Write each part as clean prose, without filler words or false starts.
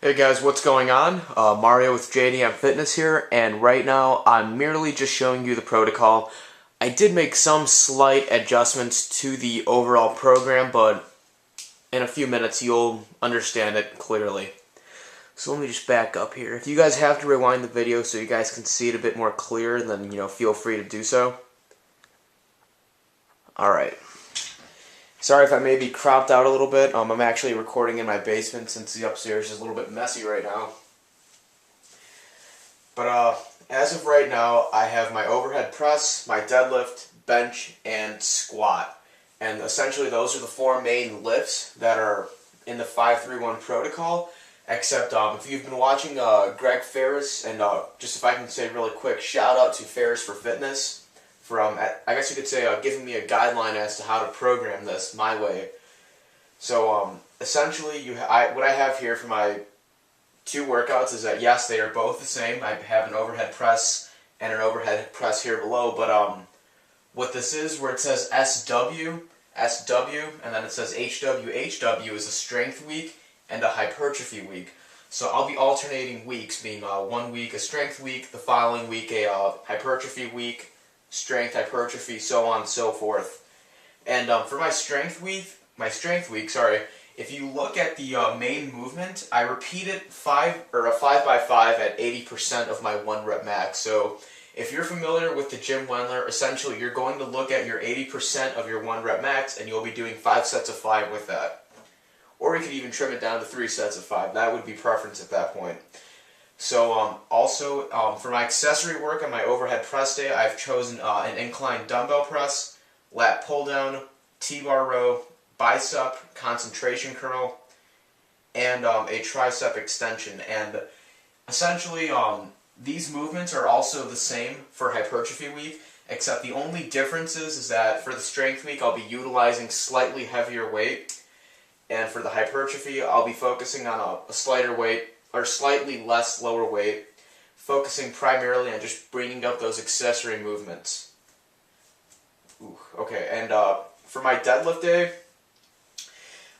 Hey guys, what's going on? Mario with JDM Fitness here, and right now I'm merely just showing you the protocol. I did make some slight adjustments to the overall program, but in a few minutes you'll understand it clearly. So let me just back up here. If you guys have to rewind the video so you guys can see it a bit more clear, then feel free to do so. Alright. Sorry if I may be cropped out a little bit. I'm actually recording in my basement since the upstairs is a little bit messy right now. But as of right now, I have my overhead press, my deadlift, bench, and squat. And essentially those are the four main lifts that are in the 5-3-1 protocol. Except if you've been watching Greg Ferris, and just if I can say really quick, shout out to Ferris for Fitness. From, I guess you could say, giving me a guideline as to how to program this my way. So essentially, what I have here for my two workouts is that yes, they are both the same. I have an overhead press and an overhead press here below. But what this is, where it says SW, and then it says HW, is a strength week and a hypertrophy week. So I'll be alternating weeks, being 1 week a strength week, the following week a hypertrophy week. Strength, hypertrophy, so on and so forth. And for my strength week, if you look at the main movement, I repeat it 5 by 5 at 80% of my 1 rep max. So if you're familiar with the Jim Wendler, essentially you're going to look at your 80% of your 1 rep max, and you'll be doing 5 sets of 5 with that. Or you could even trim it down to 3 sets of 5. That would be preference at that point. So also for my accessory work on my overhead press day, I've chosen an incline dumbbell press, lat pull down, T-bar row, bicep concentration curl, and a tricep extension. And essentially these movements are also the same for hypertrophy week, except the only difference is that for the strength week I'll be utilizing slightly heavier weight, and for the hypertrophy I'll be focusing on a slighter weight, or slightly less lower weight, focusing primarily on just bringing up those accessory movements. Okay, and for my deadlift day,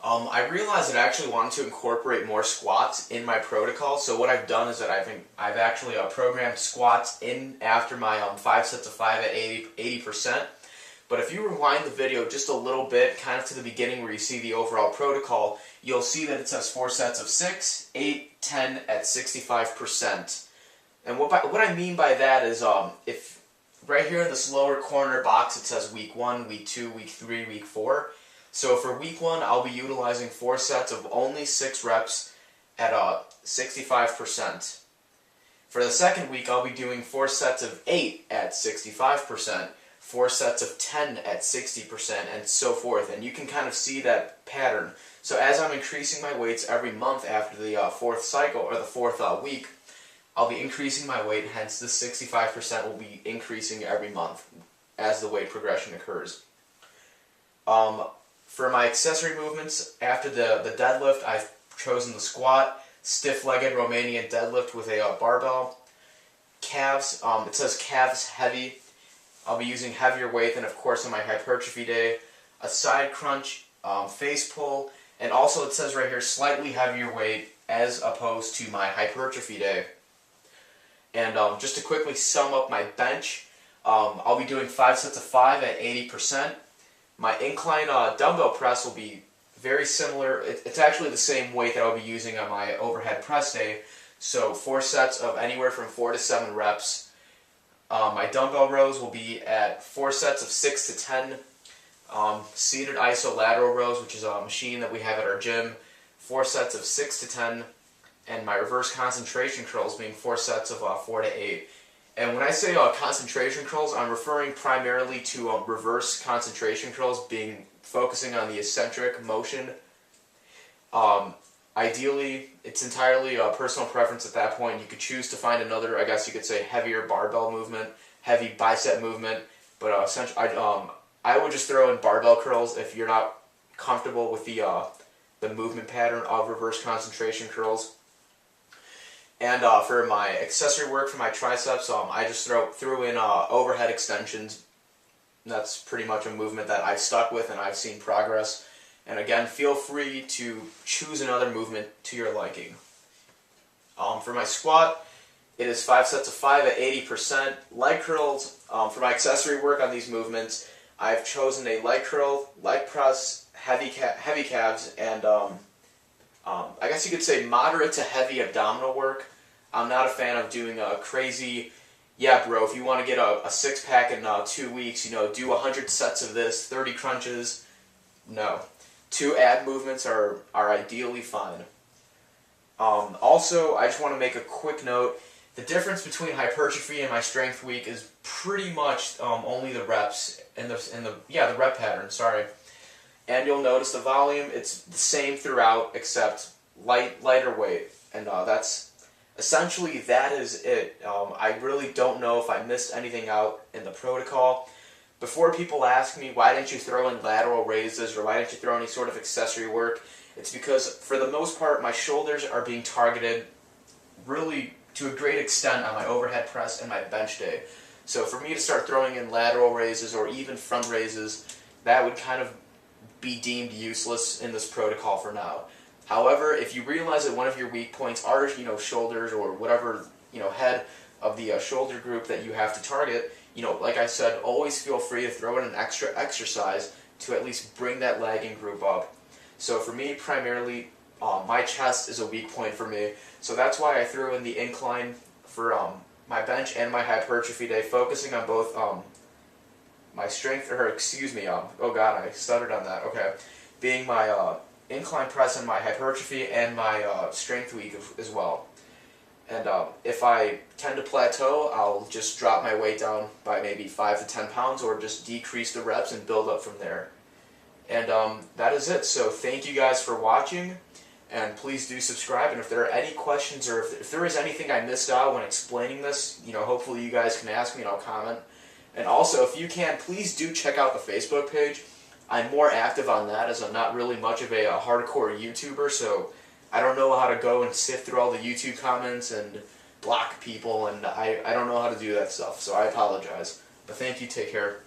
I realized that I actually wanted to incorporate more squats in my protocol. So what I've done is that I've actually programmed squats in after my 5 sets of 5 at 80%. But if you rewind the video just a little bit, kind of to the beginning where you see the overall protocol, you'll see that it says 4 sets of 6, 8, 10 at 65%. And what I mean by that is, if right here in this lower corner box it says week 1, week 2, week 3, week 4. So for week 1, I'll be utilizing 4 sets of only 6 reps at 65%. For the second week, I'll be doing 4 sets of 8 at 65%. 4 sets of 10 at 60%, and so forth. And you can kind of see that pattern. So as I'm increasing my weights every month after the 4th cycle, or the 4th week, I'll be increasing my weight, hence the 65% will be increasing every month as the weight progression occurs. For my accessory movements, after the deadlift, I've chosen the squat, stiff-legged Romanian deadlift with a barbell. Calves, it says calves heavy. I'll be using heavier weight than, of course, on my hypertrophy day. A side crunch, face pull, and also it says right here slightly heavier weight as opposed to my hypertrophy day. And just to quickly sum up my bench, I'll be doing 5 sets of 5 at 80%. My incline dumbbell press will be very similar. It's actually the same weight that I'll be using on my overhead press day. So 4 sets of anywhere from 4 to 7 reps. My dumbbell rows will be at 4 sets of 6 to 10. Seated isolateral rows, which is a machine that we have at our gym, 4 sets of 6 to 10. And my reverse concentration curls being 4 sets of 4 to 8. And when I say concentration curls, I'm referring primarily to reverse concentration curls, focusing on the eccentric motion. Ideally, it's entirely personal preference at that point. You could choose to find another, I guess you could say, heavier barbell movement, heavy bicep movement, but essentially, I would just throw in barbell curls if you're not comfortable with the movement pattern of reverse concentration curls. And for my accessory work for my triceps, I just threw in overhead extensions. That's pretty much a movement that I've stuck with and I've seen progress. And again, feel free to choose another movement to your liking. For my squat, it is 5 sets of 5 at 80%. Leg curls, for my accessory work on these movements, I've chosen a leg curl, leg press, heavy calves, and I guess you could say moderate to heavy abdominal work. I'm not a fan of doing a crazy, yeah bro, if you want to get a six-pack in 2 weeks, do 100 sets of this, 30 crunches. No. 2 ab movements are ideally fine. Also, I just want to make a quick note. The difference between hypertrophy and my strength week is pretty much only the reps and the rep pattern. Sorry, and you'll notice the volume. It's the same throughout except lighter weight, and that's essentially that is it. I really don't know if I missed anything out in the protocol. Before people ask me why didn't you throw in lateral raises or why didn't you throw any sort of accessory work, it's because for the most part my shoulders are being targeted really to a great extent on my overhead press and my bench day. So for me to start throwing in lateral raises or even front raises, that would kind of be deemed useless in this protocol for now. However, if you realize that one of your weak points are, shoulders or whatever, head of the shoulder group that you have to target, like I said, always feel free to throw in an extra exercise to at least bring that lagging group up. So for me, primarily, my chest is a weak point for me, so that's why I threw in the incline for my bench and my hypertrophy day, focusing on both my strength, oh god, I stuttered on that, okay, being my incline press and my hypertrophy and my strength week as well. And if I tend to plateau, I'll just drop my weight down by maybe 5 to 10 pounds or just decrease the reps and build up from there. And that is it. So thank you guys for watching, and please do subscribe. And if there are any questions or if there is anything I missed out when explaining this, hopefully you guys can ask me and I'll comment. And also, if you can, please do check out the Facebook page. I'm more active on that as I'm not really much of a hardcore YouTuber, so I don't know how to go and sift through all the YouTube comments and block people, and I don't know how to do that stuff, so I apologize. But thank you, take care.